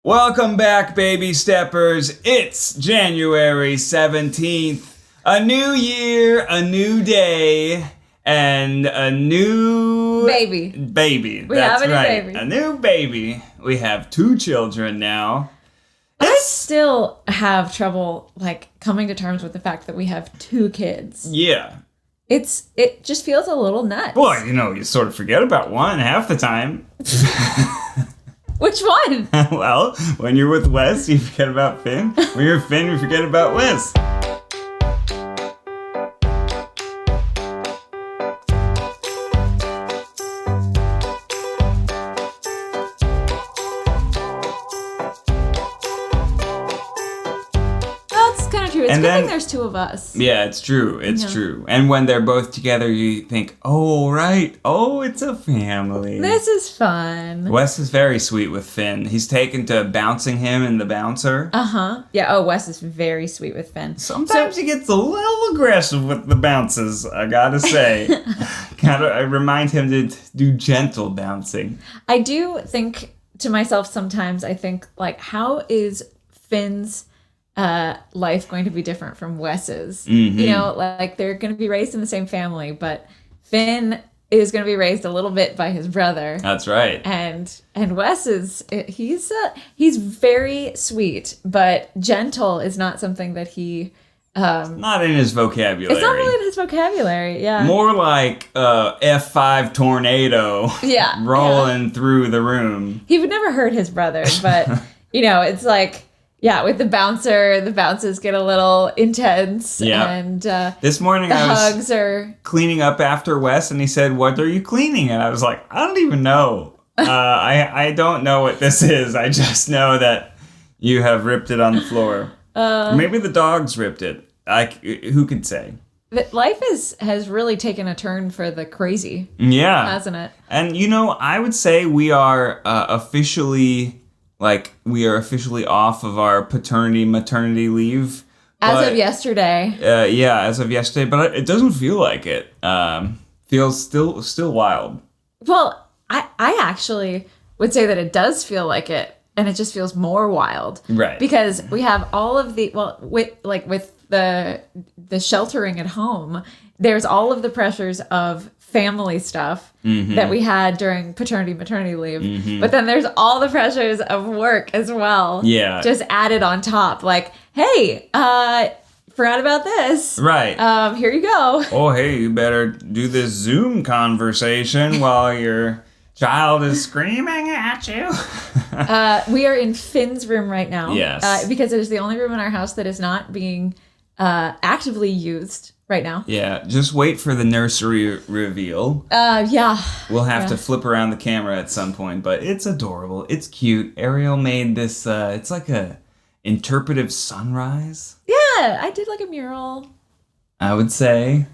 Welcome back, baby steppers. It's January 17th. A new year, a new day, and a new... Baby. We That's have a new right. baby. A new baby. We have 2 children now. I still have trouble, coming to terms with the fact that we have 2 kids. Yeah. It just feels a little nuts. Well, you sort of forget about one half the time. Which one? Well, when you're with Wes, you forget about Finn. When you're with Finn, you forget about Wes. It's a good thing there's 2 of us. Yeah, it's true. It's true. And when they're both together, you think, oh, right. Oh, it's a family. This is fun. Wes is very sweet with Finn. He's taken to bouncing him in the bouncer. Uh-huh. Yeah, Wes is very sweet with Finn. Sometimes he gets a little aggressive with the bounces, I gotta say. I remind him to do gentle bouncing. I do think to myself sometimes, how is Finn's life going to be different from Wes's? Mm-hmm. They're going to be raised in the same family, but Finn is going to be raised a little bit by his brother. That's right. And Wes he's very sweet, but gentle is not something that he not in his vocabulary. It's not really in his vocabulary. Yeah. More like F5 tornado. Yeah. rolling through the room. He would never hurt his brother, but it's like. Yeah, with the bounces get a little intense. Yeah. And this morning the I was hugs are cleaning up after Wes, and he said, "What are you cleaning?" And I was like, "I don't even know. I don't know what this is. I just know that you have ripped it on the floor. Maybe the dogs ripped it. Who could say?" Life has really taken a turn for the crazy. Yeah, hasn't it? And I would say we are officially off of our maternity leave. As of yesterday. As of yesterday, but it doesn't feel like it. Feels still wild. Well, I actually would say that it does feel like it, and it just feels more wild. Right. Because we have all of with the sheltering at home, there's all of the pressures of family stuff that we had during maternity leave. Mm-hmm. But then there's all the pressures of work as well. Yeah. Just added on top. Hey, forgot about this. Right. Here you go. Oh, hey, you better do this Zoom conversation while your child is screaming at you. We are in Finn's room right now. Yes. Because it is the only room in our house that is not being actively used right now. Yeah, just wait for the nursery reveal. Yeah. We'll have to flip around the camera at some point, but it's adorable. It's cute. Ariel made this, it's like a interpretive sunrise. Yeah, I did a mural. I would say.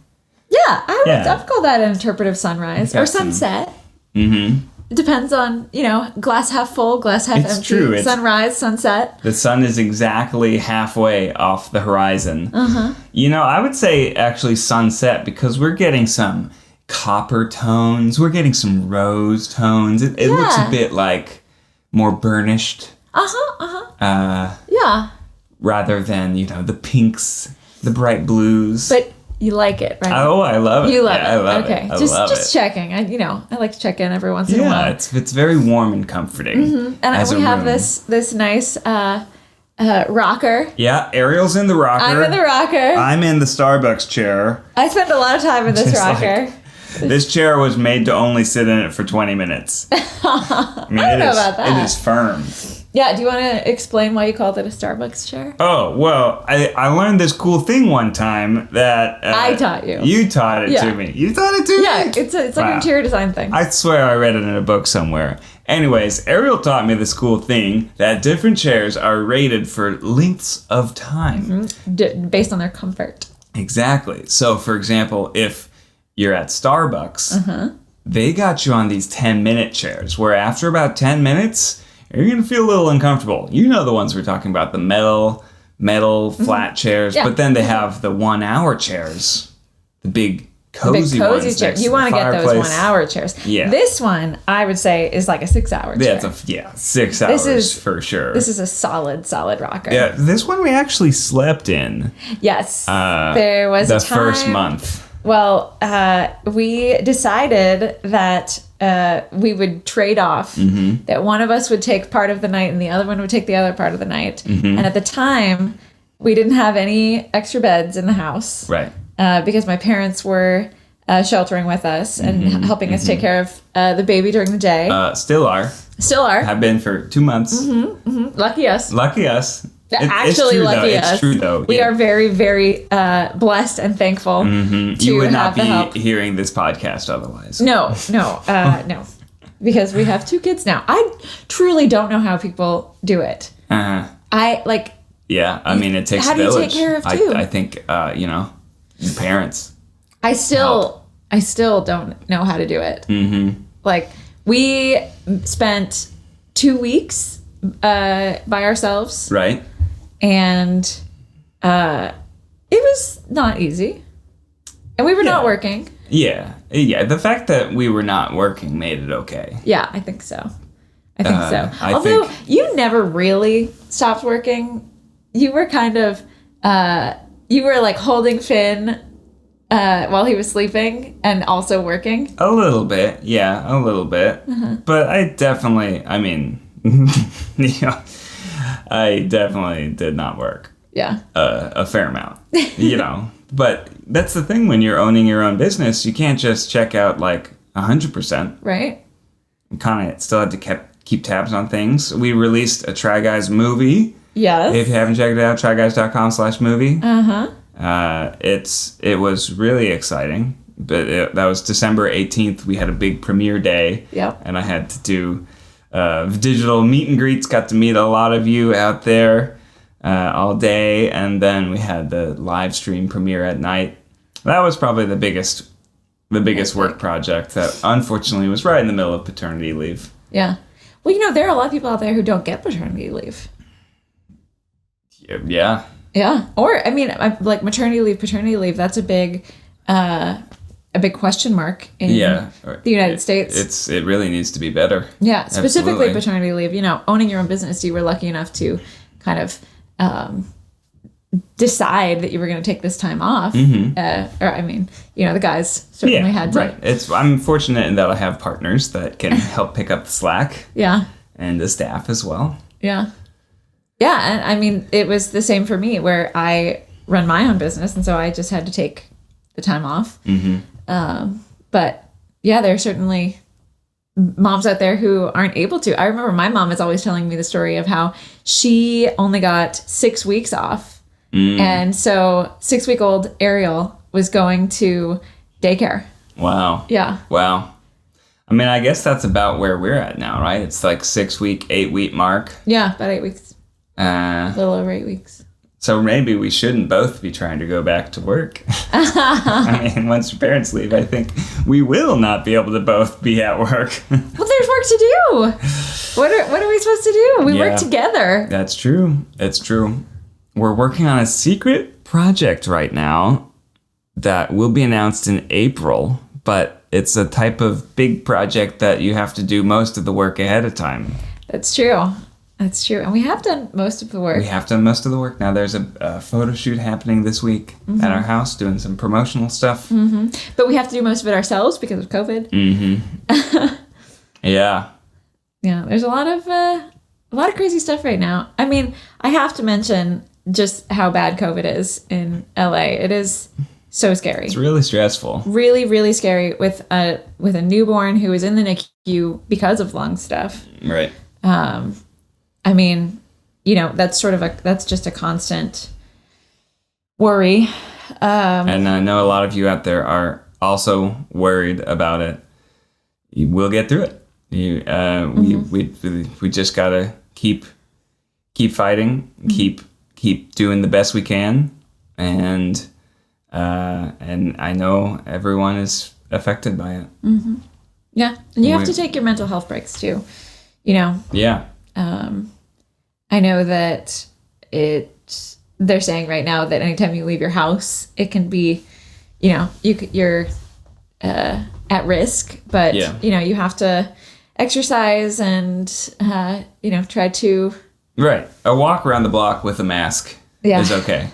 Yeah, I'd call that an interpretive sunrise or sunset. Mm-hmm. It depends on, glass half full, glass half empty. True. Sunrise, sunset. The sun is exactly halfway off the horizon. Uh-huh. I would say actually sunset because we're getting some copper tones. We're getting some rose tones. It looks a bit more burnished. Yeah. Rather than, the pinks, the bright blues. But you like it, right? Oh, I love it. You love it. I love okay. it. Just checking. I like to check in every once in a while. Yeah, it's very warm and comforting. Mm-hmm. And we have this nice rocker. Yeah, Ariel's in the rocker. I'm in the rocker. I'm in the Starbucks chair. I spend a lot of time in this rocker. This chair was made to only sit in it for 20 minutes. I don't know about that. It is firm. Yeah, do you want to explain why you called it a Starbucks chair? Oh, well, I learned this cool thing one time that... I taught you. You taught it to me. You taught it to me? Yeah, it's like an interior design thing. I swear I read it in a book somewhere. Anyways, Ariel taught me this cool thing that different chairs are rated for lengths of time. Mm-hmm. Based on their comfort. Exactly. So, for example, if you're at Starbucks, they got you on these 10-minute chairs, where after about 10 minutes... you're going to feel a little uncomfortable. You know the ones we're talking about, the metal flat chairs. Yeah. But then they have the 1 hour chairs, the big cozy big cozy ones chair. next You to want the to get those fireplace. 1 hour chairs. Yeah. This one, I would say, is like a 6 hour chair. Yeah, 6 hours for sure. This is a solid rocker. Yeah, this one we actually slept in. Yes. There was a time. The first month. Well, we decided that we would trade off, that one of us would take part of the night and the other one would take the other part of the night. And at the time, we didn't have any extra beds in the house. Right. Because my parents were sheltering with us and helping us take care of the baby during the day. Still are. Still are. Have been for 2 months. Lucky us. Lucky us. Actually, true, lucky though. us. It's true, though. We are very, very blessed and thankful to You would not have the help. be hearing this podcast otherwise. No, no. Because we have 2 kids now. I truly don't know how people do it. I like. Yeah, I mean, it takes How a do you village. take care of 2? I think, parents. I still don't know how to do it. Like, we spent 2 weeks by ourselves. Right. And it was not easy. And we were not working. Yeah. The fact that we were not working made it okay. Yeah, I think so. Although you never really stopped working. You were kind of, you were like holding Finn while he was sleeping and also working. A little bit. Yeah, a little bit. But I definitely, I definitely did not work. Yeah. A fair amount, But that's the thing when you're owning your own business, you can't just check out like 100%. Right. Kind of still had to keep tabs on things. We released a Try Guys movie. Yes. If you haven't checked it out, tryguys.com/movie. It was really exciting. But that was December 18th. We had a big premiere day. Yep. And I had to do digital meet and greets. Got to meet a lot of you out there all day. And then we had the live stream premiere at night. That was probably the biggest work project that unfortunately was right in the middle of paternity leave. Yeah. Well, there are a lot of people out there who don't get paternity leave. Yeah. Yeah. Or, like maternity leave, paternity leave, that's a big question mark in the United States. It really needs to be better. Yeah. Specifically Absolutely. paternity leave, owning your own business, you were lucky enough to kind of decide that you were going to take this time off. The guys certainly had to. Right. I'm fortunate in that I have partners that can help pick up the slack. Yeah. And the staff as well. Yeah. Yeah, and it was the same for me where I run my own business, and so I just had to take the time off. But yeah, there are certainly moms out there who aren't able to. I remember my mom is always telling me the story of how she only got 6 weeks off. And so 6-week-old ARIEL was going to daycare. Wow. Yeah. Wow. I guess that's about where we're at now, right? It's like 6-week, 8-week mark. Yeah, about 8 weeks. A little over 8 weeks. So maybe we shouldn't both be trying to go back to work. Once your parents leave, I think we will not be able to both be at work. Well, there's work to do. What are we supposed to do? We work together. That's true. It's true. We're working on a secret project right now that will be announced in April, but it's a type of big project that you have to do most of the work ahead of time. That's true. That's true. And we have done most of the work. Now there's a photo shoot happening this week at our house, doing some promotional stuff. But we have to do most of it ourselves because of COVID. Yeah. Yeah, there's a lot of crazy stuff right now. I have to mention just how bad COVID is in LA. It is so scary. It's really stressful. Really, really scary with a newborn who is in the NICU because of lung stuff. Right. That's just a constant worry. And I know a lot of you out there are also worried about it. We'll get through it. We just gotta keep fighting, keep doing the best we can, and I know everyone is affected by it. Yeah, and you have to take your mental health breaks too. Yeah. I know that they're saying right now that anytime you leave your house, it can be, your at risk, but you have to exercise and try to. Right, a walk around the block with a mask is okay.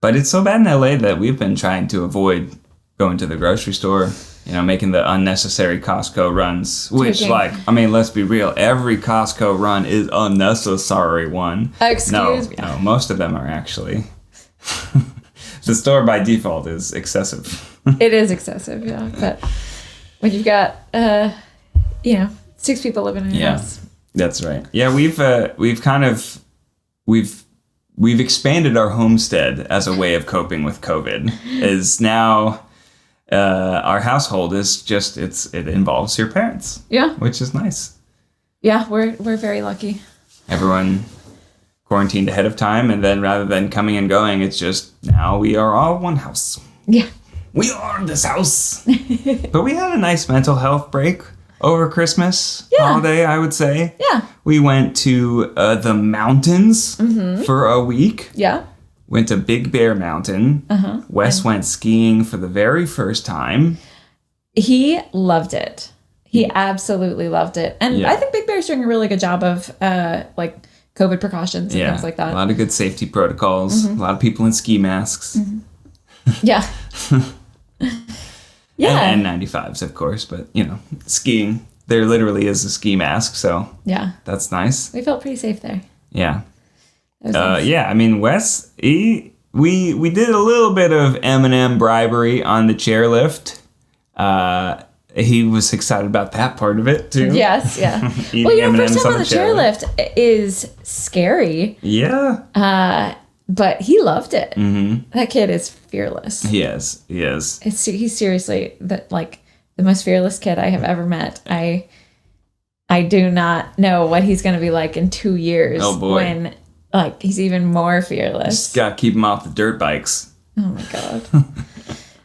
But it's so bad in LA that we've been trying to avoid going to the grocery store, making the unnecessary Costco runs, which let's be real, every Costco run is a unnecessary one. Excuse me. No, most of them are actually. The store by default is excessive. It is excessive, yeah. But when you've got, 6 people living in your house. That's right. Yeah, we've expanded our homestead as a way of coping with COVID. Is now our household is just it involves your parents. Yeah, which is nice. Yeah, we're very lucky. Everyone quarantined ahead of time, and then rather than coming and going, it's just now we are all one house. Yeah, we are this house. But we had a nice mental health break over Christmas holiday, I would say. Yeah. We went to the mountains for a week. Yeah. Went to Big Bear Mountain. Wes went skiing for the very first time. He loved it. He absolutely loved it. And I think Big Bear's doing a really good job of COVID precautions and things like that. A lot of good safety protocols. A lot of people in ski masks. Yeah. Yeah. And 95s, of course, but skiing, there literally is a ski mask, so that's nice. We felt pretty safe there. Yeah. Nice. Yeah, I mean, Wes, we did a little bit of M&M bribery on the chairlift. He was excited about that part of it too. Yes, yeah. Well, first time on the chairlift is scary. Yeah. But he loved it. That kid is fearless. He is. He's seriously the most fearless kid I have ever met. I do not know what he's going to be like in 2 years. Oh boy. When he's even more fearless. Just got to keep him off the dirt bikes. Oh my god.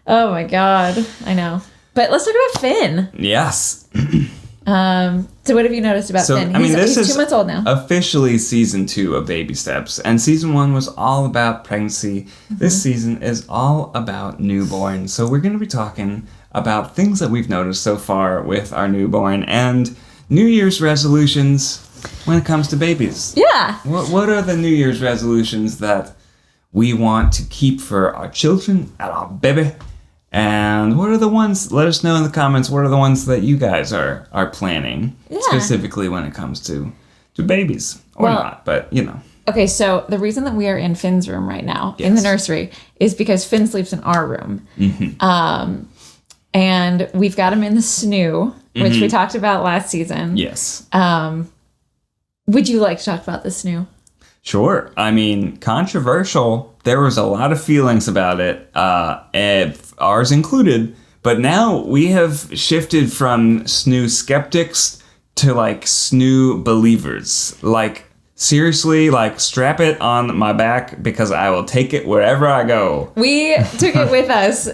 Oh my god. I know. But let's talk about Finn. Yes. So what have you noticed about Finn? He's 2 months old now. Officially season 2 of Baby Steps. And season 1 was all about pregnancy. This season is all about newborn. So we're going to be talking about things that we've noticed so far with our newborn and New Year's resolutions when it comes to babies. Yeah. What are the New Year's resolutions that we want to keep for our children and our baby? And what are the ones, let us know in the comments, what are the ones that you guys are planning, specifically when it comes to babies, or not, but Okay, so the reason that we are in Finn's room right now, in the nursery, is because Finn sleeps in our room. And we've got him in the snoo, which we talked about last season. Yes. Would you like to talk about the snoo? Sure. I mean, controversial. There was a lot of feelings about it, ours included. But now we have shifted from snoo skeptics to snoo believers. Seriously, strap it on my back because I will take it wherever I go. We took it with us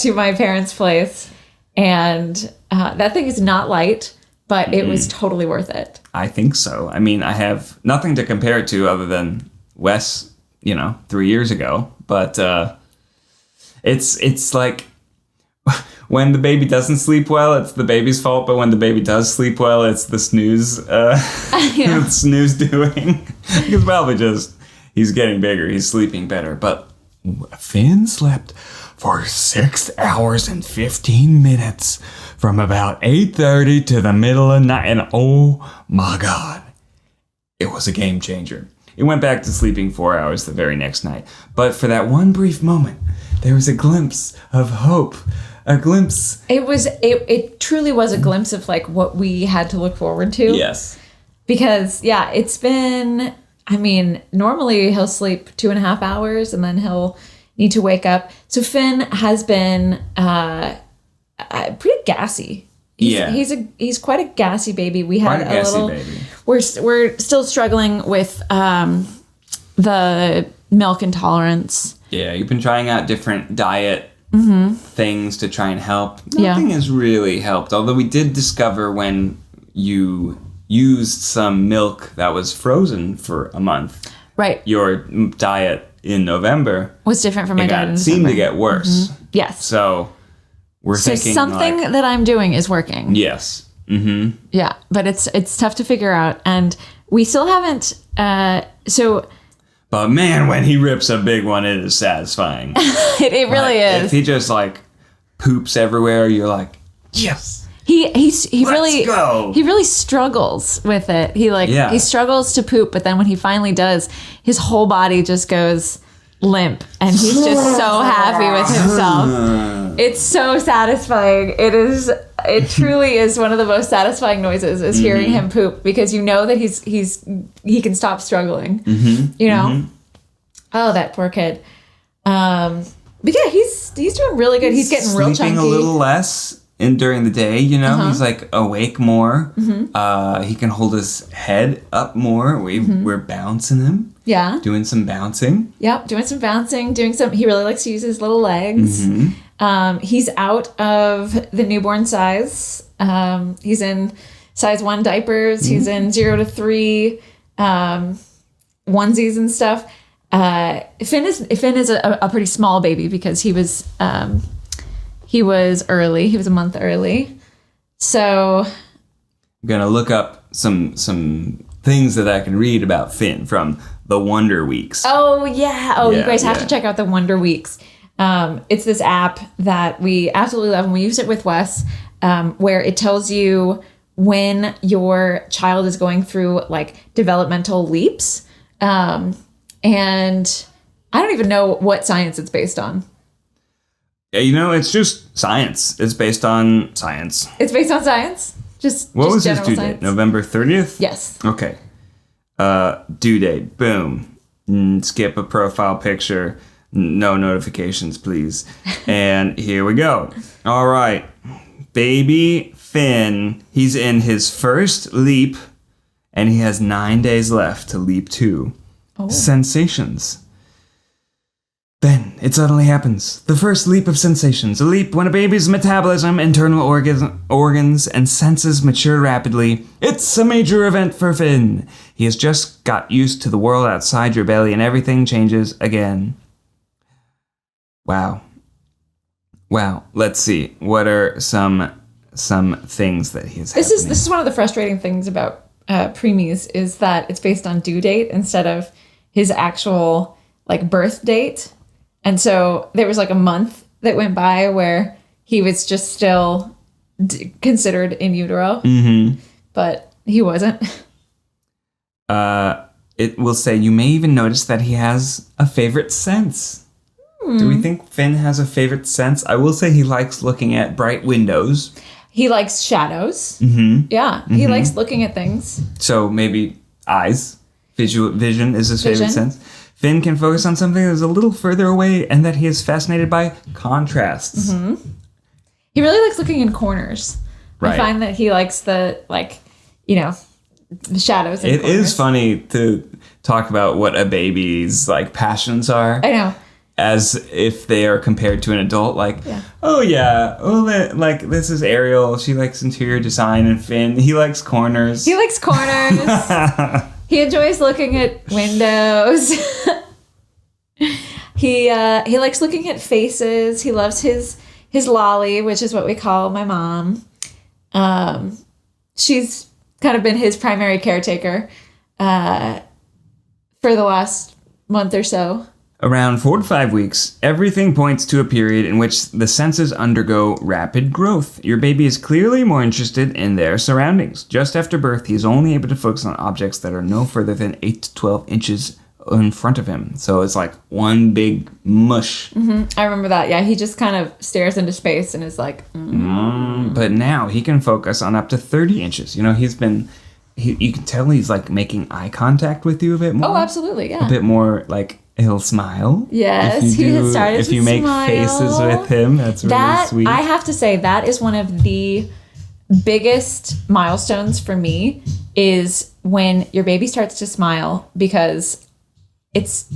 to my parents' place, and that thing is not light, but it was totally worth it. I think so. I mean, I have nothing to compare it to other than Wes, 3 years ago. But it's like when the baby doesn't sleep well, it's the baby's fault. But when the baby does sleep well, it's the snooze, snooze doing. Because probably just he's getting bigger, he's sleeping better. But Finn slept for 6 hours and 15 minutes from about 8:30 to the middle of the night. And oh my God, it was a game changer. It went back to sleeping 4 hours the very next night. But for that one brief moment, there was a glimpse of hope. A glimpse. It truly was a glimpse of what we had to look forward to. Yes. Because it's been, normally he'll sleep 2.5 hours and then he'll need to wake up. So Finn has been pretty gassy. He's quite a gassy baby. We had a little baby. We're still struggling with the milk intolerance. Yeah, you've been trying out different diet things to try and help. Nothing has really helped. Although we did discover when you used some milk that was frozen for a month. Right. Your diet in November was different from my diet in December. Seemed to get worse. Yes. So we're So thinking something like, that I'm doing is working. yes. Mm-hmm. Yeah, but it's tough to figure out, and we still haven't. But man, when he rips a big one, it is satisfying. It really is. If he just like poops everywhere, you're like, yes. He Let's really go. He really struggles with it. He struggles to poop, but then when he finally does, his whole body just goes limp, and he's just so happy with himself. It's so satisfying. It truly is one of the most satisfying noises is hearing him poop, because you know that he can stop struggling. You know? Oh, that poor kid. But yeah, he's doing really good. He's getting real chunky. Sleeping a little less during the day, you know? He's like awake more. He can hold his head up more. We're bouncing him. Yeah. Doing some bouncing. Yep, doing some bouncing, he really likes to use his little legs. He's out of the newborn size. He's in size 1 diapers. He's in 0 to 3 onesies and stuff. Finn is a pretty small baby because he was early. He was a month early. So I'm gonna look up some things that I can read about Finn from the Wonder Weeks. Oh yeah. You guys have to check out the Wonder Weeks. It's this app that we absolutely love, and we use it with Wes, where it tells you when your child is going through like developmental leaps. And I don't even know what science it's based on. Yeah, you know, it's just science. It's based on science. It's based on science? What was his general due science? date? November 30th? Yes. Okay. Due date. Boom. Skip a profile picture. No notifications, please. And here we go. All right. Baby Finn. He's in his first leap, and he has 9 days left to leap 2. Oh. Sensations. Then it suddenly happens. The first leap of sensations. A leap when a baby's metabolism, internal organs, and senses mature rapidly. It's a major event for Finn. He has just got used to the world outside your belly, and everything changes again. Wow. Let's see. What are some things that he's This is one of the frustrating things about preemies is that it's based on due date instead of his actual like birth date. And so there was like a month that went by where he was just still considered in utero, but he wasn't. It will say you may even notice that he has a favorite sense. Do we think Finn has a favorite sense? I will say he likes looking at bright windows. He likes shadows. Yeah, he likes looking at things. So maybe eyes. Vision is his favorite sense. Finn can focus on something that's a little further away and that he is fascinated by contrasts. He really likes looking in corners. Right. I find that he likes the shadows in corners. It is funny to talk about what a baby's like passions are. I know. As if they are compared to an adult, like, this is Ariel. She likes interior design, and Finn, he likes corners. He enjoys looking at windows. He likes looking at faces. He loves his lolly, which is what we call my mom. She's kind of been his primary caretaker for the last month or so. Around 4 to 5 weeks, everything points to a period in which the senses undergo rapid growth. Your baby is clearly more interested in their surroundings. Just after birth, he is only able to focus on objects that are no further than 8 to 12 inches in front of him. So it's like one big mush. I remember that. Yeah, he just kind of stares into space and is like... But now he can focus on up to 30 inches. You know, you can tell he's like making eye contact with you a bit more. Oh, absolutely, yeah. A bit more like... He'll smile. Yes, he has started to smile. If you make faces with him, that's really sweet. I have to say, that is one of the biggest milestones for me is when your baby starts to smile, because it's...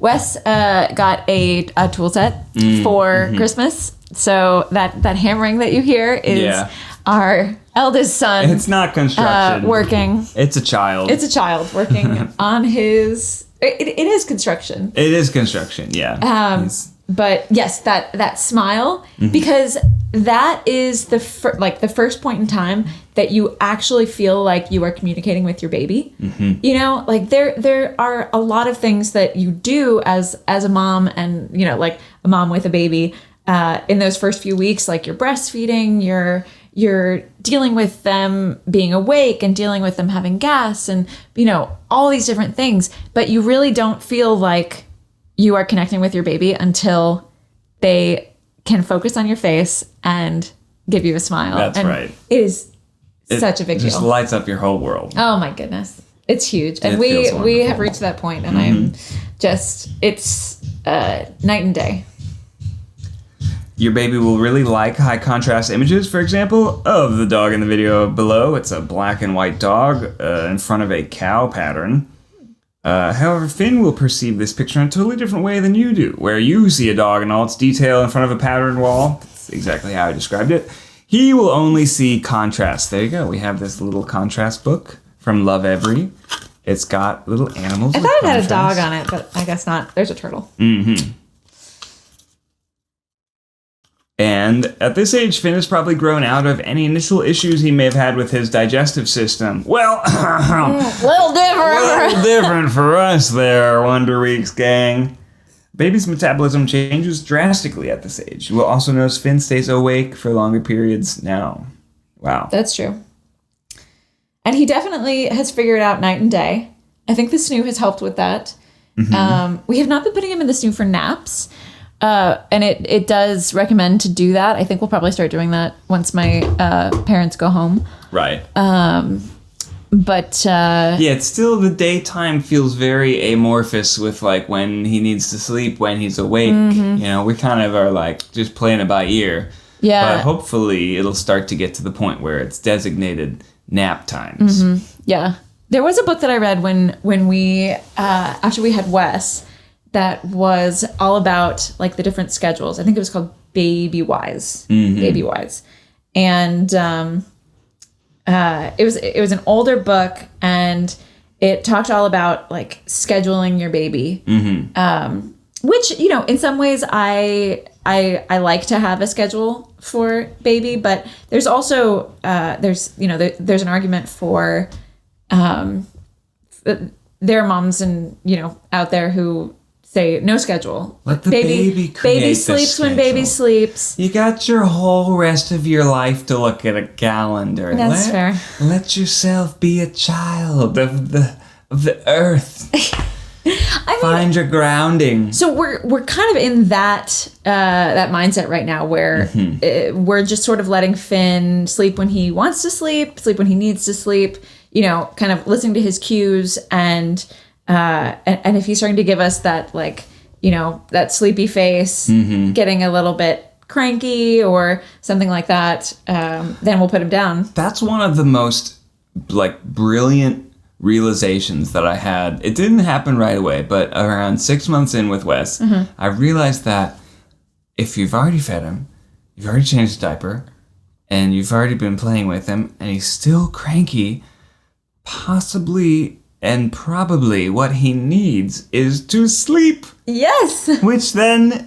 Wes got a tool set for Christmas. So that hammering that you hear is our eldest son. It's not construction. Working. It's a child. It's a child working on his... It is construction. It is construction, yeah. but yes, that smile, because that is the first point in time that you actually feel like you are communicating with your baby. You know, like there are a lot of things that you do as a mom, and you know, like a mom with a baby in those first few weeks, like you're breastfeeding, you're dealing with them being awake and dealing with them having gas, and you know, all these different things, but you really don't feel like you are connecting with your baby until they can focus on your face and give you a smile. That's and right. It is such a big deal. It just lights up your whole world. Oh my goodness. It's huge. And we have reached that point, and I'm just, it's night and day. Your baby will really like high contrast images, for example, of the dog in the video below. It's a black and white dog in front of a cow pattern. However, Finn will perceive this picture in a totally different way than you do. Where you see a dog in all its detail in front of a patterned wall, that's exactly how I described it, he will only see contrast. There you go. We have this little contrast book from Love Every. It's got little animals. I thought it had a dog on it, but I guess not. There's a turtle. And at this age, Finn has probably grown out of any initial issues he may have had with his digestive system. Well, Little different for us there, Wonder Weeks gang. Baby's metabolism changes drastically at this age. You will also notice Finn stays awake for longer periods now. Wow. That's true. And he definitely has figured out night and day. I think the snoo has helped with that. We have not been putting him in the snoo for naps. And it does recommend to do that. I think we'll probably start doing that once my parents go home. Right. But yeah, it's still, the daytime feels very amorphous with like when he needs to sleep, when he's awake. You know, we kind of are like just playing it by ear. Yeah. But hopefully it'll start to get to the point where it's designated nap times. Yeah. There was a book that I read when we after we had Wes, that was all about like the different schedules. I think it was called Baby Wise. Baby Wise. And it was an older book, and it talked all about like scheduling your baby. Which, you know, in some ways I like to have a schedule for baby, but there's also there's an argument for there are moms and, you know, out there who say no schedule. Let the baby create baby the sleeps schedule. when baby sleeps. You got your whole rest of your life to look at a calendar. That's fair. Let yourself be a child of the earth. Find your grounding. So we're kind of in that that mindset right now, where we're just sort of letting Finn sleep when he wants to sleep when he needs to sleep. You know, kind of listening to his cues, and if he's starting to give us that, like, you know, that sleepy face, getting a little bit cranky or something like that, then we'll put him down. That's one of the most like brilliant realizations that I had. It didn't happen right away, but around 6 months in with Wes, I realized that if you've already fed him, you've already changed his diaper, and you've already been playing with him, and he's still cranky, possibly and probably what he needs is to sleep. Yes. Which then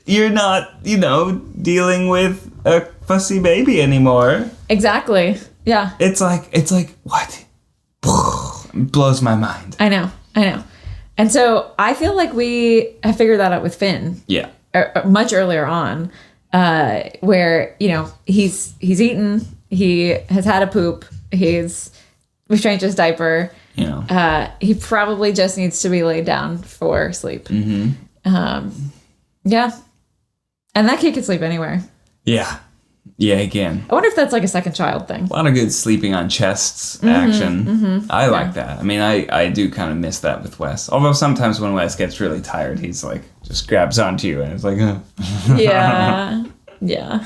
you're not, you know, dealing with a fussy baby anymore. Exactly. Yeah. It's like what? It blows my mind. I know. And so I feel like we have figured that out with Finn. Yeah. Much earlier on, where, you know, he's eaten, he has had a poop, we've changed his diaper. You know. He probably just needs to be laid down for sleep. Yeah. And that kid can sleep anywhere. Yeah. Yeah, again. I wonder if that's like a second child thing. A lot of good sleeping on chests action. I like that. I mean, I do kind of miss that with Wes. Although sometimes when Wes gets really tired, he's like, just grabs onto you and it's like, Yeah. Yeah.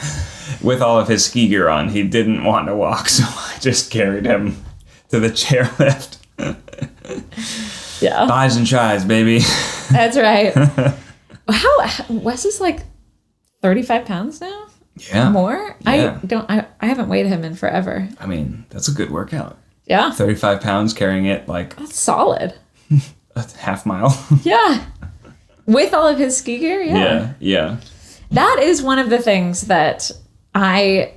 With all of his ski gear on, he didn't want to walk, so I just carried him to the chairlift. Yeah. Buys and tries, baby. That's right. How Wes is like 35 pounds now? Yeah. More? Yeah. I haven't weighed him in forever. I mean, that's a good workout. Yeah. 35 pounds carrying it like That's solid. a half mile. Yeah. With all of his ski gear, Yeah. That is one of the things that I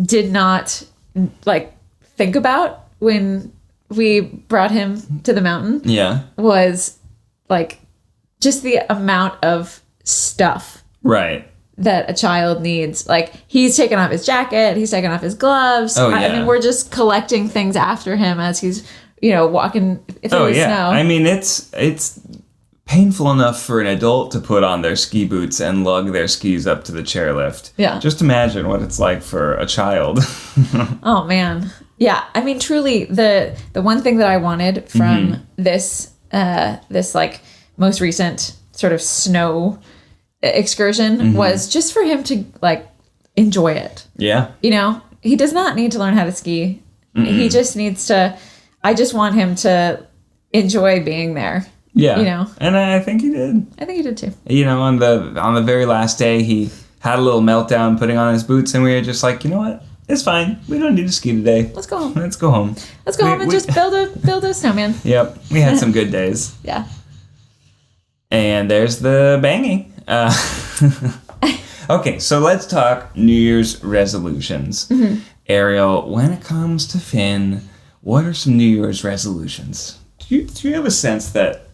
did not like think about when we brought him to the mountain. Yeah. Was like just the amount of stuff. Right. That a child needs. Like, he's taken off his jacket, he's taken off his gloves. Oh, yeah. I mean, we're just collecting things after him as he's, walking through the snow. I mean, it's painful enough for an adult to put on their ski boots and lug their skis up to the chairlift. Yeah. Just imagine what it's like for a child. Oh, man. Yeah. I mean, truly, the one thing that I wanted from this like most recent sort of snow excursion was just for him to like enjoy it. Yeah. He does not need to learn how to ski. He just needs to, I just want him to enjoy being there. Yeah. And I think he did. I think he did too. On the very last day, he had a little meltdown putting on his boots, and we were just like, you know what? It's fine. We don't need to ski today. Let's go home. Let's go home. Let's go home and just build a snowman. Yep. We had some good days. Yeah. And there's the banging. Okay, so let's talk New Year's resolutions. Ariel, when it comes to Finn, what are some New Year's resolutions? Do you have a sense that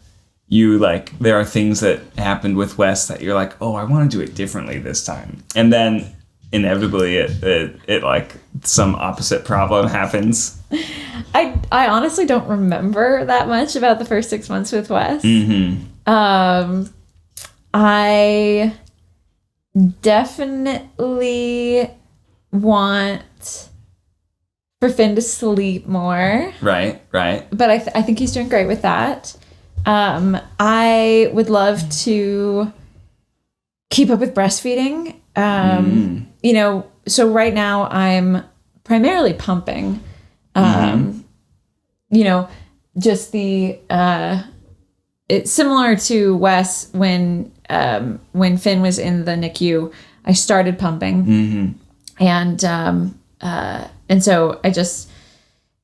there are things that happened with Wes that you're like, oh, I want to do it differently this time? And then inevitably it like some opposite problem happens. I honestly don't remember that much about the first 6 months with Wes. I definitely want for Finn to sleep more. Right. But I think he's doing great with that. I would love to keep up with breastfeeding. So right now I'm primarily pumping. Just it's similar to Wes when Finn was in the NICU, I started pumping. And so I just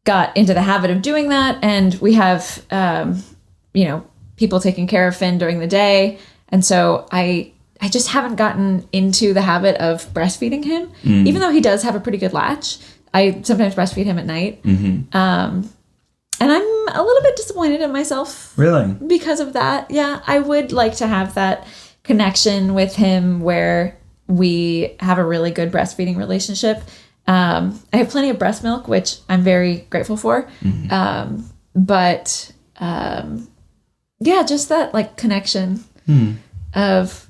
got into the habit of doing that. And we have, people taking care of Finn during the day. And so I just haven't gotten into the habit of breastfeeding him, even though he does have a pretty good latch. I sometimes breastfeed him at night. And I'm a little bit disappointed in myself. Really? Because of that. Yeah, I would like to have that connection with him where we have a really good breastfeeding relationship. I have plenty of breast milk, which I'm very grateful for. Just that like connection of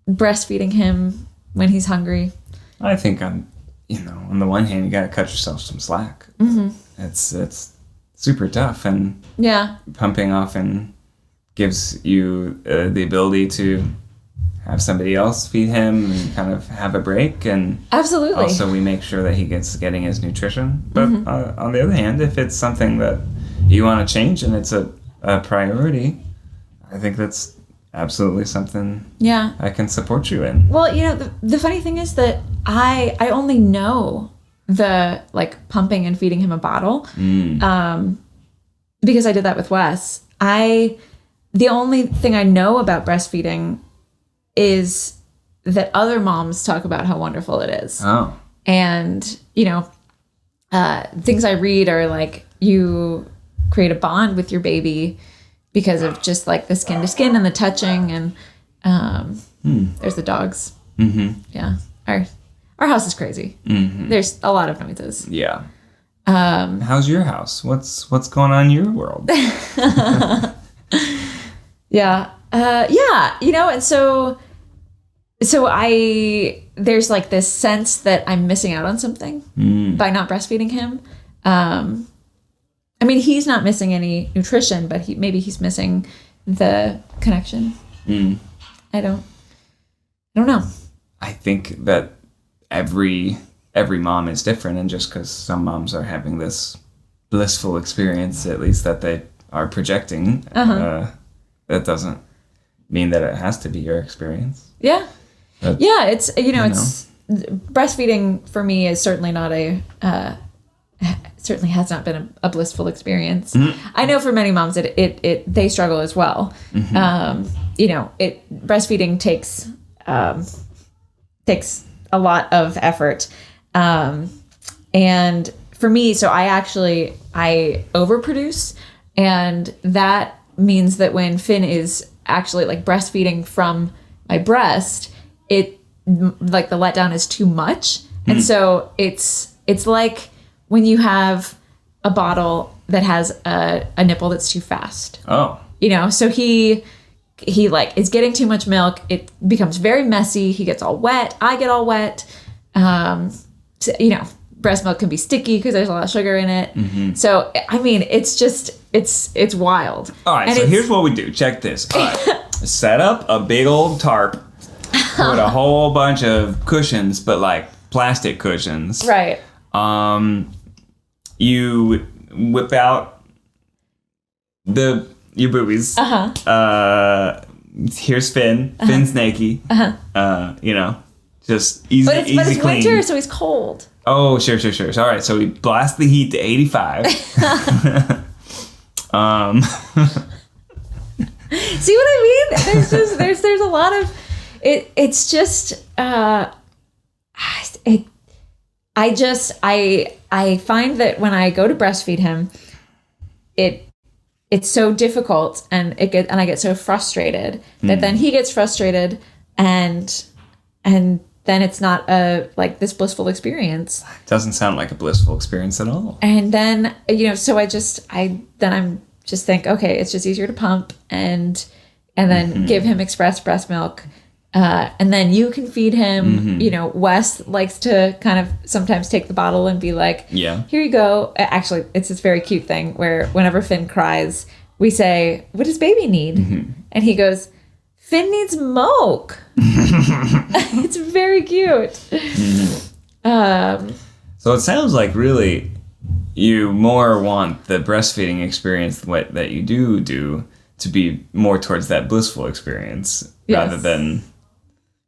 breastfeeding him when he's hungry. I think on the one hand, you got to cut yourself some slack. It's super tough, and pumping often gives you the ability to have somebody else feed him and kind of have a break. And absolutely, also we make sure that he getting his nutrition. But on the other hand, if it's something that you want to change and it's a priority, I think that's absolutely something I can support you in. Well, the funny thing is that I only know the like pumping and feeding him a bottle because I did that with Wes. The only thing I know about breastfeeding is that other moms talk about how wonderful it is. Oh. And, things I read are like you create a bond with your baby because of just like the skin to skin and the touching, and there's the dogs. Yeah. Our house is crazy. There's a lot of noises. Yeah. How's your house? What's going on in your world? Yeah. And so there's like this sense that I'm missing out on something by not breastfeeding him. I mean, he's not missing any nutrition, but maybe he's missing the connection. I don't know. I think that every mom is different, and just because some moms are having this blissful experience, at least that they are projecting, that doesn't mean that it has to be your experience. Yeah. But, it's it's breastfeeding for me is certainly not certainly has not been a blissful experience. I know for many moms they struggle as well. breastfeeding takes a lot of effort. And for me, so I overproduce, and that means that when Finn is actually like breastfeeding from my breast, it like the letdown is too much. And so it's like when you have a bottle that has a nipple that's too fast. Oh. So he like is getting too much milk. It becomes very messy. He gets all wet. I get all wet. Breast milk can be sticky because there's a lot of sugar in it. Mm-hmm. So, I mean, it's just, it's wild. All right, so here's what we do. Check this. All right. Set up a big old tarp with a whole bunch of cushions, but like plastic cushions. Right. You whip out your boobies. Uh-huh. Here's Finn. Uh-huh. Finn's naked. Uh-huh. Just easy, but it's clean. winter, so he's cold. Oh, sure. So, all right, so we blast the heat to 85. See what I mean? There's a lot of it. It's just I find that when I go to breastfeed him, it's so difficult, and I get so frustrated that then he gets frustrated, and then it's not this blissful experience. Doesn't sound like a blissful experience at all. And then, so I'm just think, okay, it's just easier to pump and then give him express breast milk. And then you can feed him. Wes likes to kind of sometimes take the bottle and be like, yeah, here you go. Actually, it's this very cute thing where whenever Finn cries, we say, what does baby need? Mm-hmm. And he goes, Finn needs milk. It's very cute. Mm-hmm. So it sounds like really you more want the breastfeeding experience that you do to be more towards that blissful experience rather than,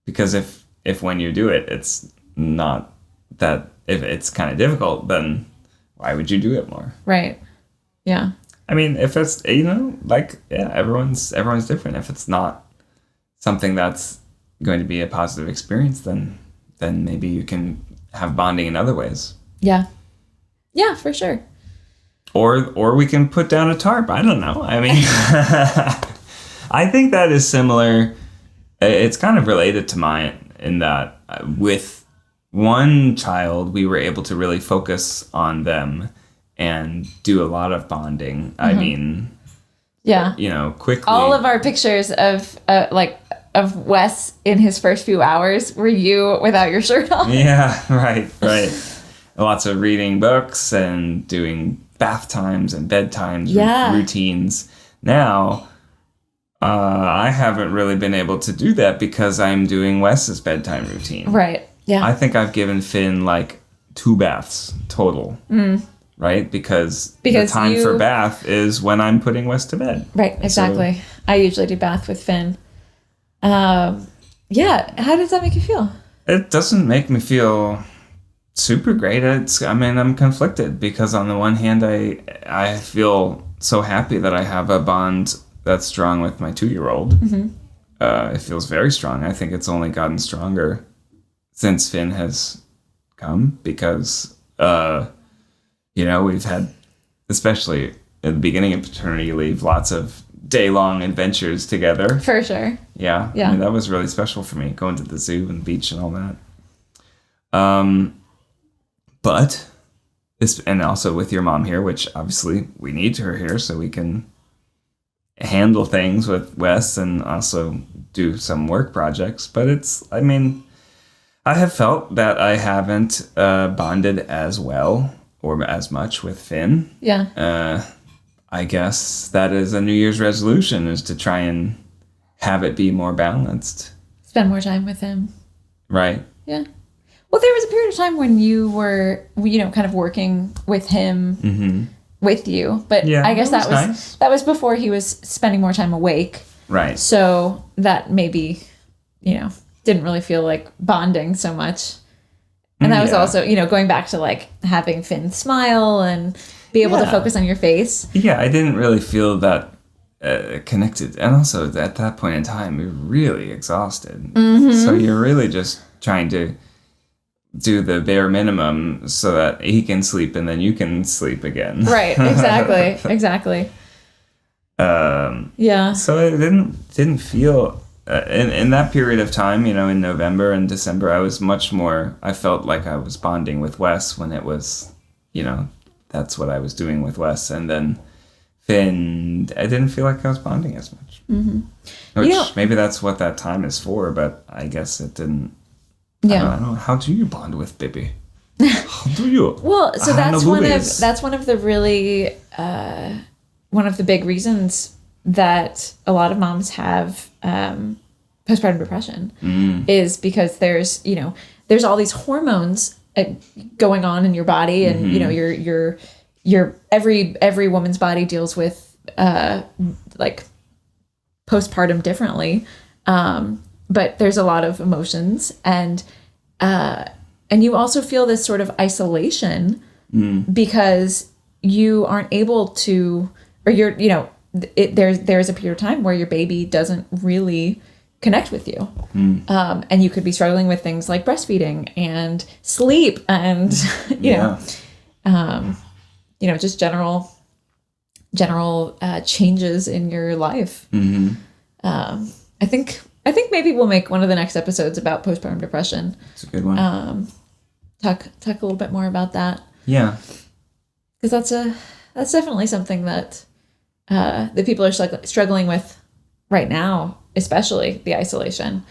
because if when you do it, it's not that, if it's kind of difficult, then why would you do it more? Right. Yeah. I mean, if it's, everyone's different. If it's not something that's going to be a positive experience, then maybe you can have bonding in other ways. Yeah. Yeah, for sure. Or we can put down a tarp. I don't know. I mean, I think that is similar. It's kind of related to mine in that with one child, we were able to really focus on them and do a lot of bonding. Mm-hmm. I mean, yeah, quickly. All of our pictures of Wes in his first few hours were you without your shirt on. Yeah, right. Lots of reading books and doing bath times and bedtimes routines. Now, I haven't really been able to do that because I'm doing Wes's bedtime routine. Right, yeah. I think I've given Finn 2 baths total. Right? Because the time for bath is when I'm putting Wes to bed. Right, exactly. So, I usually do bath with Finn. Yeah, how does that make you feel? It doesn't make me feel super great. I'm conflicted because on the one hand, I feel so happy that I have a bond that's strong with my 2-year-old. Mm-hmm. It feels very strong. I think it's only gotten stronger since Finn has come because, we've had, especially at the beginning of paternity leave, lots of day-long adventures together. For sure. Yeah. I mean, that was really special for me, going to the zoo and the beach and all that. But this, and also with your mom here, which obviously we need her here so we can handle things with Wes and also do some work projects. But I have felt that I haven't bonded as well or as much with Finn. Yeah. I guess that is a New Year's resolution, is to try and have it be more balanced. Spend more time with him. Right. Yeah. Well, there was a period of time when you were, kind of working with him with you. But I guess that was nice. That was before he was spending more time awake. Right. So that maybe, didn't really feel like bonding so much. And that was also, going back to having Finn smile and be able to focus on your face. Yeah, I didn't really feel that connected. And also at that point in time, you're really exhausted. Mm-hmm. So you're really just trying to do the bare minimum so that he can sleep and then you can sleep again. Right. Exactly. Yeah. So it didn't feel in that period of time, in November and December, I felt like I was bonding with Wes when it was, that's what I was doing with Wes. And then Finn, I didn't feel like I was bonding as much. Mm-hmm. Which maybe that's what that time is for, but I guess it didn't. Yeah. I don't know. How do you bond with Bibi? How do you? Well, so that's one of the really one of the big reasons that a lot of moms have postpartum depression is because there's all these hormones going on in your body, and your every woman's body deals with like postpartum differently, but there's a lot of emotions, and you also feel this sort of isolation because you aren't able to, or there's a period of time where your baby doesn't really connect with you. And you could be struggling with things like breastfeeding and sleep and, just general changes in your life. I think maybe we'll make one of the next episodes about postpartum depression. It's a good one. Talk a little bit more about that. Yeah. Because that's definitely something that that people are struggling with right now, especially the isolation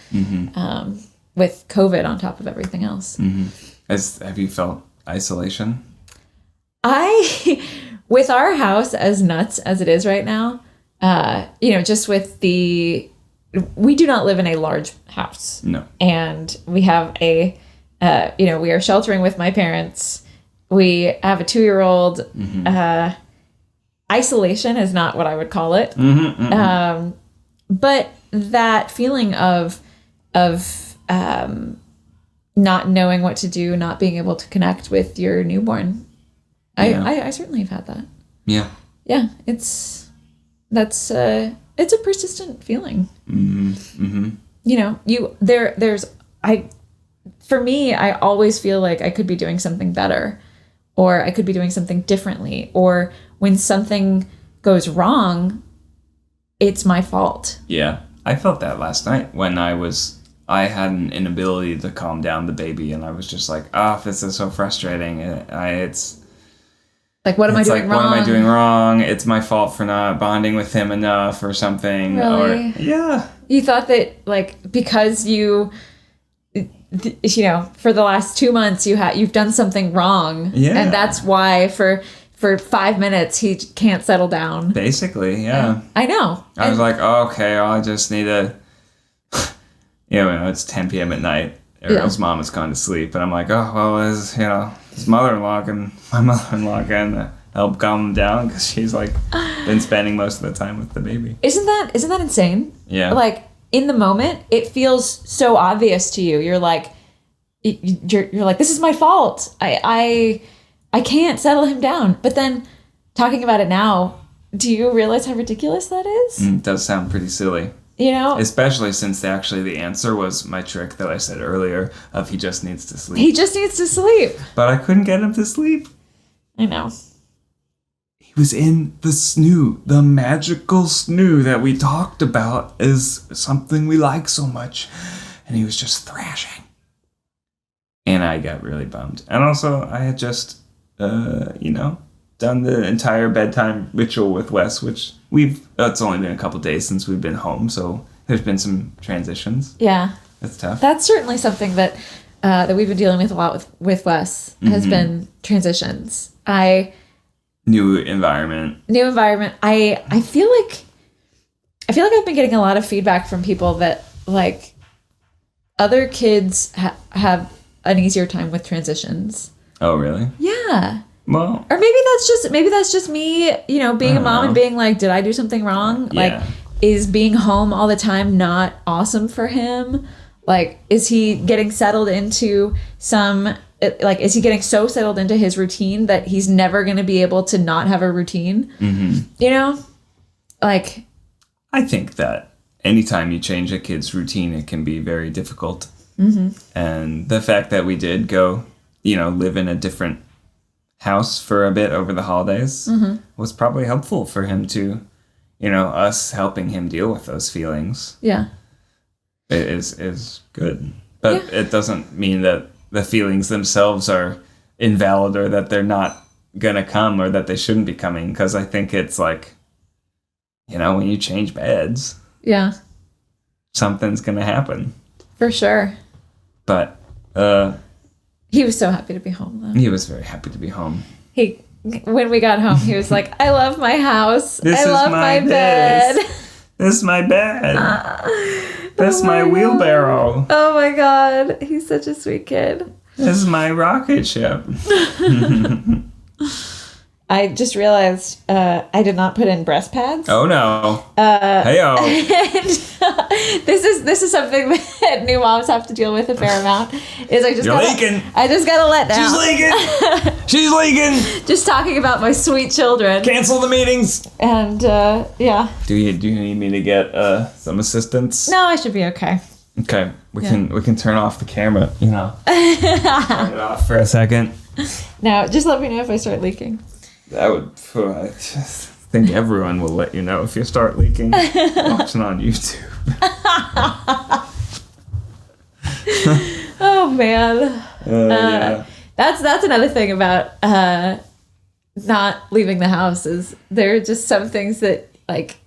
with COVID on top of everything else. Have you felt isolation? With our house as nuts as it is right now, just with we do not live in a large house. No. And we have we are sheltering with my parents. We have a 2-year-old. Isolation is not what I would call it. But that feeling of not knowing what to do, not being able to connect with your newborn, I certainly have had that. Yeah. Yeah. It's a persistent feeling. For me, I always feel like I could be doing something better, or I could be doing something differently, or when something goes wrong, it's my fault. Yeah. I felt that last night when I had an inability to calm down the baby, and I was just like, this is so frustrating. It's like, what am I doing wrong? What am I doing wrong? It's my fault for not bonding with him enough or something. Really? Yeah. You thought that, because you for the last 2 months you've done something wrong. Yeah. And that's why for 5 minutes he can't settle down. Basically, yeah. I know. I was like, okay, I just need to it's 10 p.m. at night. Ariel's mom has gone to sleep, and I'm like, his mother-in-law and my mother-in-law can help calm him down, because she's been spending most of the time with the baby. Isn't that insane? Yeah. In the moment, it feels so obvious to you. You're like, this is my fault. I can't settle him down. But then, talking about it now, do you realize how ridiculous that is? It does sound pretty silly. Especially since the answer was my trick that I said earlier of he just needs to sleep. He just needs to sleep. But I couldn't get him to sleep. I know. He was in the snoo. The magical snoo that we talked about is something we like so much. And he was just thrashing. And I got really bummed. And also, I had just, done the entire bedtime ritual with Wes, which it's only been a couple days since we've been home, so there's been some transitions. Yeah. That's tough. That's certainly something that we've been dealing with a lot with Wes, has been transitions. New environment. I feel like I've been getting a lot of feedback from people that other kids have an easier time with transitions. Oh, really? Yeah. Well, or maybe that's just me, being a mom and being like, did I do something wrong? Yeah. Is being home all the time not awesome for him? Is he getting settled into is he getting so settled into his routine that he's never going to be able to not have a routine? I think that anytime you change a kid's routine, it can be very difficult. Mm-hmm. And the fact that we did go, live in a different house for a bit over the holidays was probably helpful for him to, us helping him deal with those feelings. Yeah. It is good. But it doesn't mean that the feelings themselves are invalid or that they're not gonna come or that they shouldn't be coming, because I think it's like, when you change beds, something's gonna happen for sure. But he was so happy to be home, though. He was very happy to be home. When we got home, he was like, I love my house. I love my bed. This is my bed. That's my wheelbarrow. Oh my God. He's such a sweet kid. This is my rocket ship. I just realized I did not put in breast pads. Oh no! Hey-o. This is something that new moms have to deal with a fair amount. Is I just leaking. I just gotta let down. She's leaking. Just talking about my sweet children. Cancel the meetings. And yeah. Do you need me to get some assistance? No, I should be okay. Okay, we can turn off the camera. Turn it off for a second. No, just let me know if I start leaking. That would. I just think everyone will let you know if you start leaking. Watching on YouTube. Oh man. Yeah. That's another thing about not leaving the house is there are just some things that like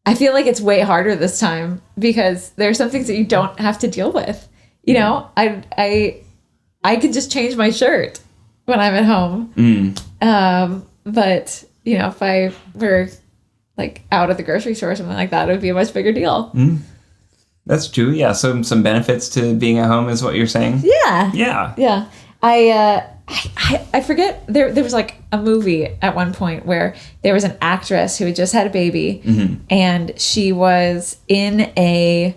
I feel like it's way harder this time because there are some things that you don't have to deal with. I could just change my shirt when I'm at home. But if I were like out at the grocery store or something like that, it would be a much bigger deal. That's true. Yeah. So some benefits to being at home is what you're saying. Yeah. Yeah. Yeah. I forget there was like a movie at one point where there was an actress who had just had a baby and she was in an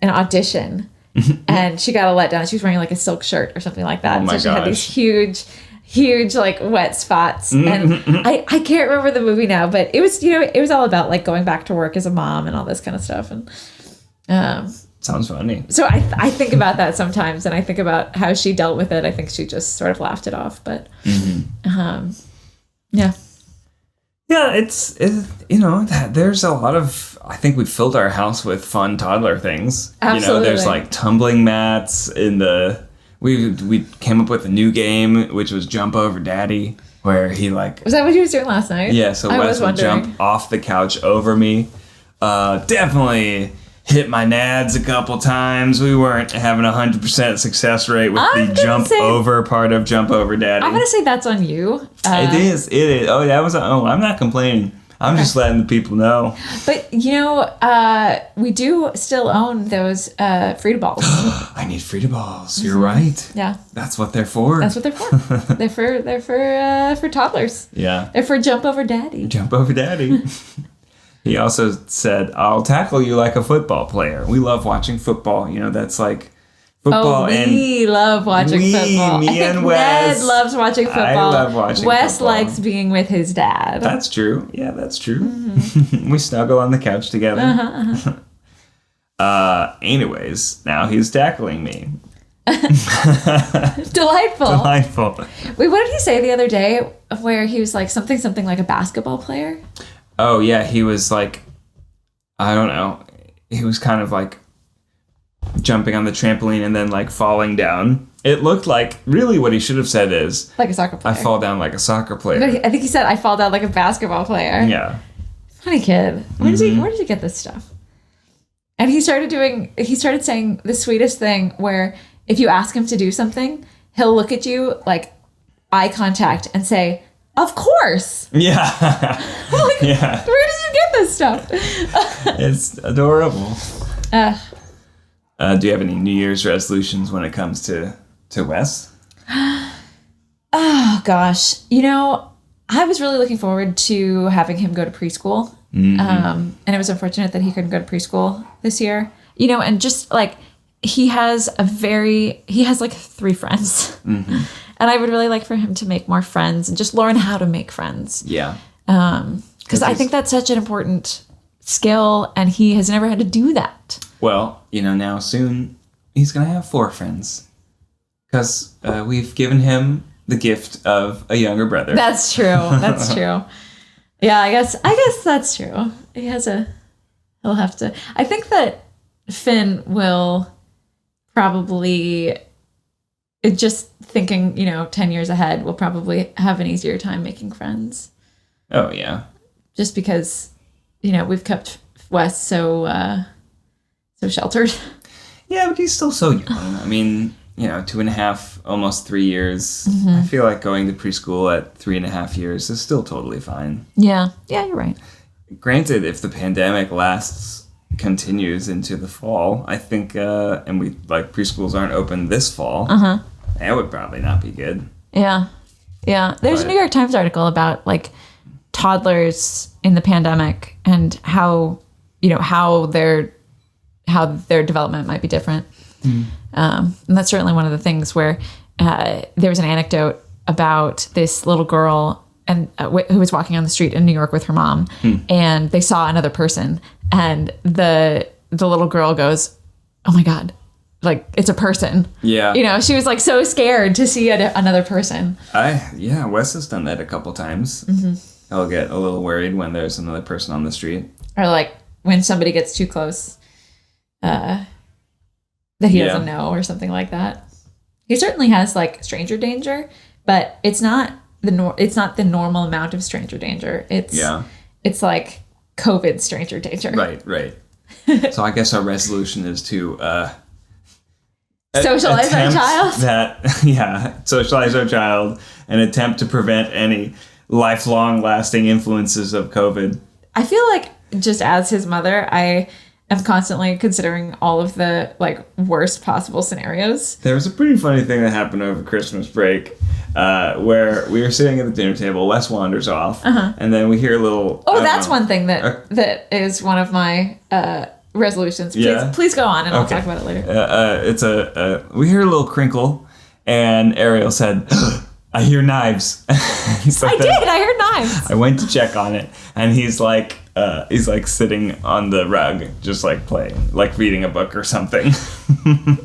audition and she got a letdown. She was wearing like a silk shirt or something like that. Oh my so she had these huge like wet spots and I can't remember the movie now, but it was it was all about like going back to work as a mom and all this kind of stuff. And sounds funny. So I think about that sometimes and I think about how she dealt with it. I think she just sort of laughed it off, but yeah, it's there's a lot of, I think we filled our house with fun toddler things. Absolutely. There's like tumbling mats we came up with a new game, which was Jump Over Daddy, where he like... Was that what he was doing last night? Yeah, so Wes would jump off the couch over me. Definitely hit my nads a couple times. We weren't having 100% success rate with the jump over part of Jump Over Daddy. I'm going to say that's on you. It is. Oh, that was... Oh, I'm not complaining. I'm just letting the people know. But, we do still own those Frida balls. I need Frida balls. You're right. Yeah. That's what they're for. That's what they're for. they're for toddlers. Yeah. They're for Jump Over Daddy. Jump Over Daddy. He also said, I'll tackle you like a football player. We love watching football. That's like... Football we love watching football. Me and Wes. Ned loves watching football. I love watching Wes football. likes being with his dad. That's true. Yeah, that's true. We snuggle on the couch together. Anyways, now he's tackling me. Delightful. Wait, what did he say the other day where he was like something like a basketball player? Oh, yeah. He was like, I don't know. He was kind of like jumping on the trampoline and then like falling down. It looked like really what he should have said is like a soccer player. I fall down like a soccer player. But I think he said I fall down like a basketball player. Yeah. Funny kid. Where did he get this stuff? And he started saying the sweetest thing where if you ask him to do something, he'll look at you like eye contact and say, "Of course." Yeah. Like, yeah. Where did you get this stuff? It's adorable. Do you have any New Year's resolutions when it comes to Wes? Oh, gosh. I was really looking forward to having him go to preschool. And it was unfortunate that he couldn't go to preschool this year. And just like he has like 3 friends. And I would really like for him to make more friends and just learn how to make friends. Yeah. Because I think that's such an important skill, and he has never had to do that. Well, now soon he's going to have 4 friends. Because we've given him the gift of a younger brother. That's true. That's true. Yeah, I guess that's true. He'll have to. I think that Finn will probably, just thinking, 10 years ahead, will probably have an easier time making friends. Oh, yeah. Just because, we've kept Wes so sheltered. Yeah, but he's still so young. I mean, 2.5, almost 3 years. I feel like going to preschool at 3.5 years is still totally fine. Yeah. Yeah, you're right. Granted, if the pandemic continues into the fall, I think, and preschools aren't open this fall, that would probably not be good. Yeah. Yeah. There's a New York Times article about toddlers in the pandemic and how their development might be different. And that's certainly one of the things where there was an anecdote about this little girl and who was walking on the street in New York with her mom, and they saw another person, and the little girl goes, "Oh my God, it's a person." Yeah. She was so scared to see another person. Wes has done that a couple times. He'll get a little worried when there's another person on the street. Or when somebody gets too close. That he doesn't know or something like that. He certainly has stranger danger, but it's not the normal amount of stranger danger. It's COVID stranger danger. Right. So I guess our resolution is to socialize our child. Socialize our child and attempt to prevent any lifelong lasting influences of COVID. I feel like just as his mother, I am constantly considering all of the worst possible scenarios. There was a pretty funny thing that happened over Christmas break, where we were sitting at the dinner table. Wes wanders off, and then we hear a little. Oh, that's one thing that is one of my resolutions. Please go on, and I'll talk about it later. We hear a little crinkle, and Ariel said, "I hear knives." So I heard knives. I went to check on it, and he's sitting on the rug, just playing, reading a book or something.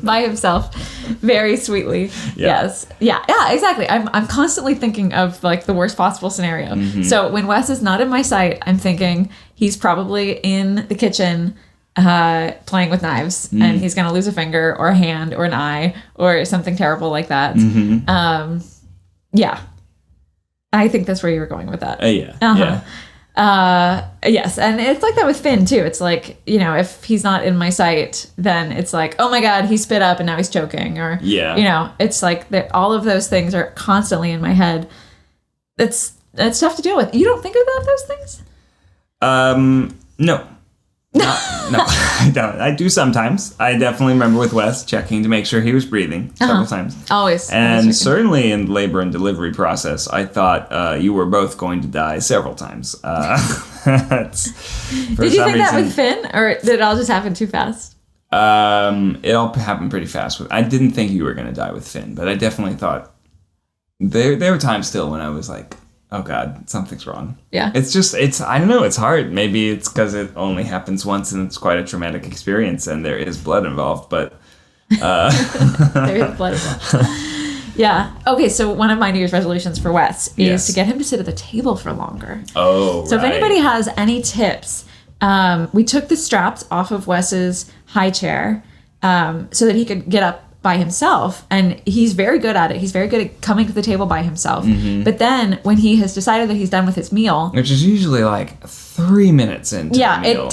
By himself, very sweetly. Yeah. Yes. Yeah, exactly. I'm constantly thinking of the worst possible scenario. So when Wes is not in my sight, I'm thinking he's probably in the kitchen playing with knives, and he's going to lose a finger or a hand or an eye or something terrible like that. Yeah. I think that's where you were going with that. Yeah. Yes, and it's like that with Finn too. It's if he's not in my sight, then it's oh my God, he spit up and now he's choking, or it's all of those things are constantly in my head. It's tough to deal with. You don't think about those things? No. No, I don't. I do sometimes. I definitely remember with Wes checking to make sure he was breathing several times. Always. And certainly in the labor and delivery process, I thought you were both going to die several times. Did you think that with Finn, or did it all just happen too fast? It all happened pretty fast. I didn't think you were going to die with Finn, but I definitely thought there were times still when I was oh God, something's wrong. Yeah. I don't know, it's hard. Maybe it's because it only happens once and it's quite a traumatic experience and there is blood involved, but... There is blood involved. Yeah. Okay, so one of my New Year's resolutions for Wes is to get him to sit at the table for longer. Oh, So if anybody has any tips, we took the straps off of Wes's high chair so that he could get up by himself, and he's very good at it. He's very good at coming to the table by himself. But then when he has decided that he's done with his meal, which is usually 3 minutes into the meal,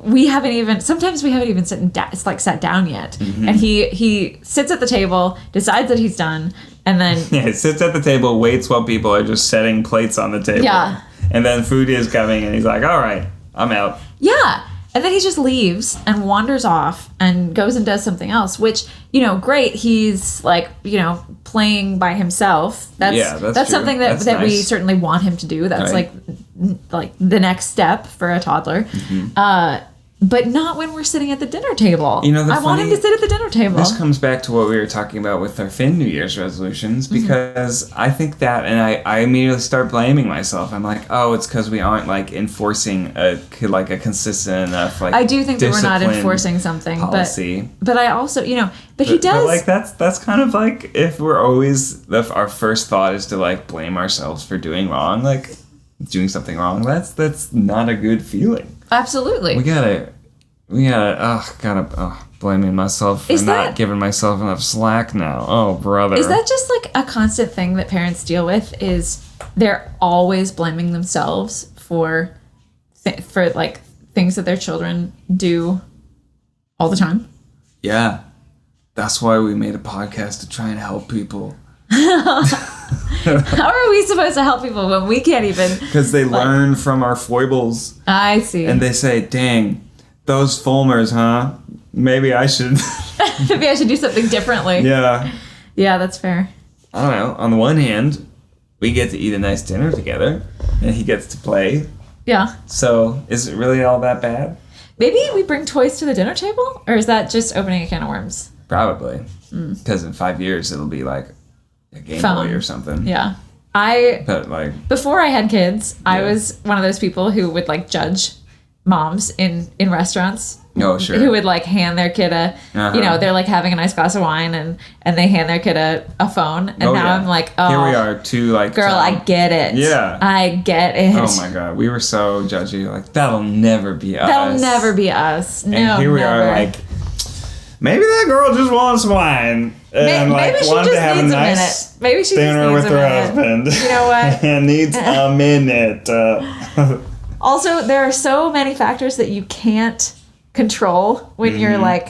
we haven't even sat down yet. And he sits at the table, decides that he's done, and then he sits at the table, waits while people are just setting plates on the table. Yeah. And then food is coming and he's all right, I'm out. Yeah. And then he just leaves and wanders off and goes and does something else, which, great. He's playing by himself. That's something that nice. we certainly want him to do. That's right. Like the next step for a toddler. but not when we're sitting at the dinner table. You know, I want him to sit at the dinner table. This comes back to what we were talking about with our Finn New Year's resolutions, because I think that, and I immediately start blaming myself. I'm like, oh, it's because we aren't like enforcing a consistent enough like. I do think that we're not enforcing something policy, but I also, you know, but he does. But like that's kind of like, if we're always our first thought is to like blame ourselves for doing wrong, like doing something wrong. That's not a good feeling. Absolutely. We gotta blaming myself for not giving myself enough slack now. Oh, brother. Is that just like a constant thing that parents deal with? Is they're always blaming themselves for like things that their children do all the time? Yeah. That's why we made a podcast, to try and help people. How are we supposed to help people when we can't even? Because they learn from our foibles. I see. And they say, dang, those Fulmers, huh? Maybe I should... Maybe I should do something differently. Yeah. Yeah, that's fair. I don't know. On the one hand, we get to eat a nice dinner together, and he gets to play. Yeah. So, is it really all that bad? Maybe we bring toys to the dinner table? Or is that just opening a can of worms? Probably. Because in 5 years, it'll be like a Game Boy or something. Yeah. Before I had kids, I was one of those people who would like judge moms in restaurants. Oh, sure. Who would like hand their kid they're like having a nice glass of wine and they hand their kid a phone. And I'm like, oh. Here we are, two like... Girl, I get it. Yeah. I get it. Oh my God. We were so judgy. Like, that'll never be us. That'll never be us. No, and here we are like, maybe that girl just wants wine. And maybe she wanted just to have needs a nice maybe she dinner with her husband. You know what? And needs a minute. Also, there are so many factors that you can't control when you're like,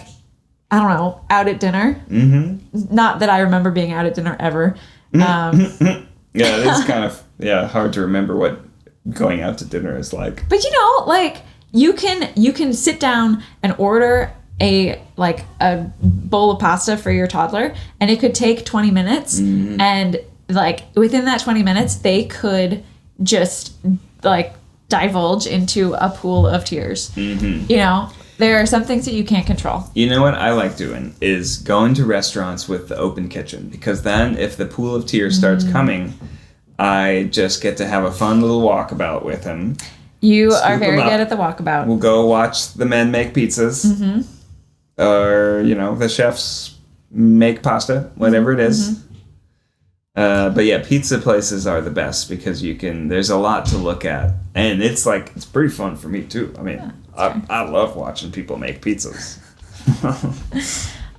I don't know, out at dinner. Mm-hmm. Not that I remember being out at dinner ever. Yeah, it is kind of hard to remember what going out to dinner is like. But you know, like you can sit down and order a bowl of pasta for your toddler, and it could take 20 minutes, and like within that 20 minutes they could just like divulge into a pool of tears. You know, there are some things that you can't control. You know what I like doing is going to restaurants with the open kitchen, because then if the pool of tears starts coming, I just get to have a fun little walkabout with him. You are very good at the walkabout. We'll go watch the men make pizzas. Or, you know, the chefs make pasta, whatever it is. But yeah, pizza places are the best because there's a lot to look at. And it's pretty fun for me too. I mean, I love watching people make pizzas.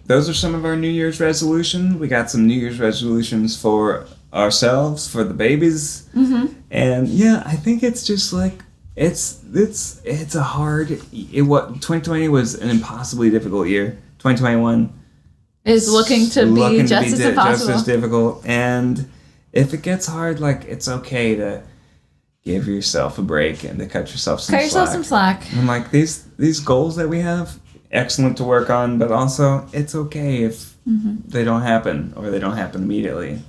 Those are some of our New Year's resolutions. We got some New Year's resolutions for ourselves, for the babies. And yeah, I think it's just like, it's a hard, 2020 was an impossibly difficult year. 2021 is looking to be just as difficult. And if it gets hard, like, it's okay to give yourself a break and to cut yourself some slack. And like these goals that we have, excellent to work on, but also it's okay if they don't happen or they don't happen immediately.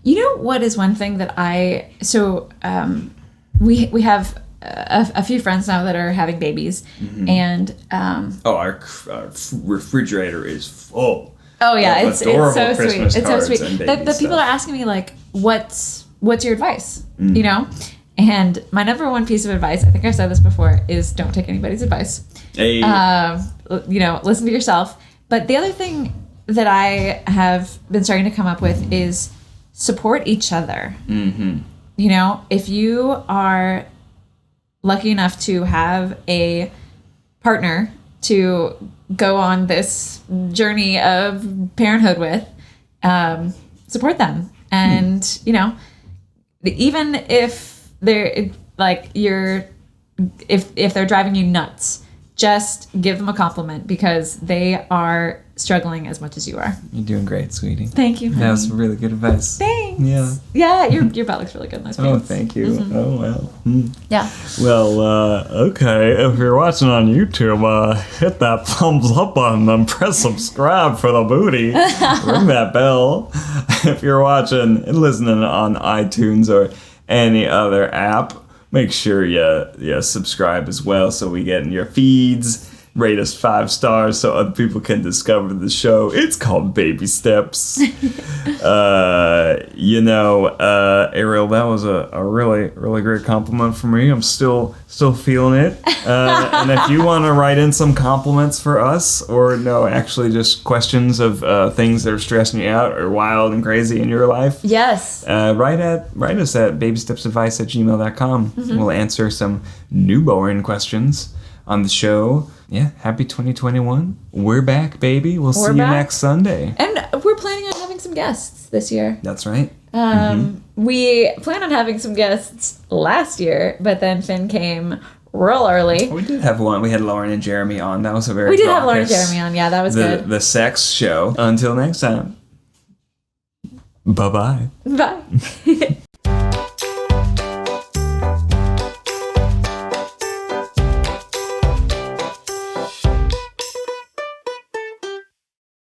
You know what is one thing that we have a few friends now that are having babies, and our refrigerator is full. Oh yeah, it's so sweet. It's so sweet. The people stuff. are asking me like, what's your advice? You know, and my number one piece of advice, I think I've said this before, is don't take anybody's advice. Hey. You know, listen to yourself. But the other thing that I have been starting to come up with is support each other. You know, if you are lucky enough to have a partner to go on this journey of parenthood with, support them. And, you know, even if they're like if they're driving you nuts, just give them a compliment because they are struggling as much as you are. You're doing great, sweetie. Thank you. That was really good advice. Thanks. Yeah. Yeah, your butt looks really good in those pants. Oh, thank you. Oh, well. Yeah. Well, okay. If you're watching on YouTube, hit that thumbs up button and press subscribe for the booty. Ring that bell. If you're watching and listening on iTunes or any other app, make sure you subscribe as well so we get in your feeds. rate us 5 stars so other people can discover the show. It's called Baby Steps. Ariel, that was a really, really great compliment for me. I'm still feeling it. And if you want to write in some compliments for us, or no, actually just questions of things that are stressing you out or wild and crazy in your life, yes, write us at babystepsadvice@gmail.com. We'll answer some newborn questions on the show. Yeah, happy 2021. We're back, baby. We'll see you next Sunday. And we're planning on having some guests this year. That's right. We planned on having some guests last year, but then Finn came real early. We did have one. We had Lauren and Jeremy on. That was a very We did have Lauren and Jeremy on. Yeah, that was good. The sex show. Until next time. Bye-bye. Bye.